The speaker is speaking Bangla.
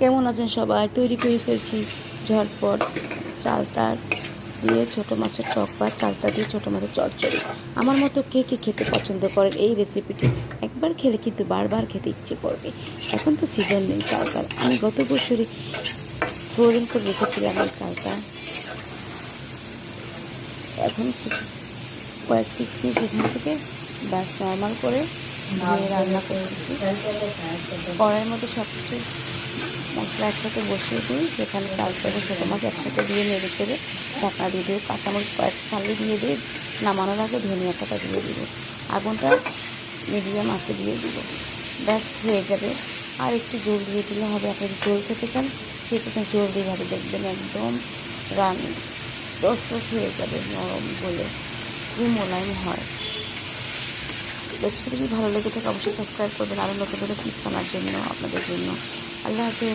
কেমন আছেন সবাই? তৈরি করে ফেলছি ঝটপট চালতা দিয়ে ছোটো মাছের টক বা চালতা দিয়ে ছোটো মাছের চচ্চড়ি। আমার মতো কে কে খেতে পছন্দ করেন এই রেসিপিটি? একবার খেলে কিন্তু বারবার খেতে ইচ্ছে করবে। এখন তো সিজন নেই চালতার, আমি গত বছরই ফ্রোজেন করে রেখেছিলাম এই চালতা। এখন কয়েক পিস নিয়ে সেখান থেকে ব্যাস নর্মাল করে ধুয়ে রান্না করতেছি। কড়াইয়ের মধ্যে সব কিছু মশলা একসাথে বসিয়ে দিই, সেখানে চালতাকে ছোটো মাছ একসাথে দিয়ে নেড়ে চেড়ে ঢাকা দিয়ে দিয়ে কাঁচামরিচ কয়েক ফালি দিয়ে দিয়ে নামানোর আগে ধনিয়া পাতা দিয়ে দিব। আগুনটা মিডিয়াম আঁচে দিয়ে দিব, ব্যাস হয়ে যাবে। আর একটু জল দিয়ে দিলে হবে। আপনি যদি জল খেতে চান সেটাতে জল দিয়ে হবে, দেখবেন একদম রস রস হয়ে যাবে, নরম বলে খুব মোলায়েম হয়। রেসিপিটি যদি ভালো লেগে থাকে অবশ্যই সাবস্ক্রাইব করবেন আরও নতুন নতুন টিপস আনার জন্য আপনাদের জন্য। আল্লাহ হাফেজ।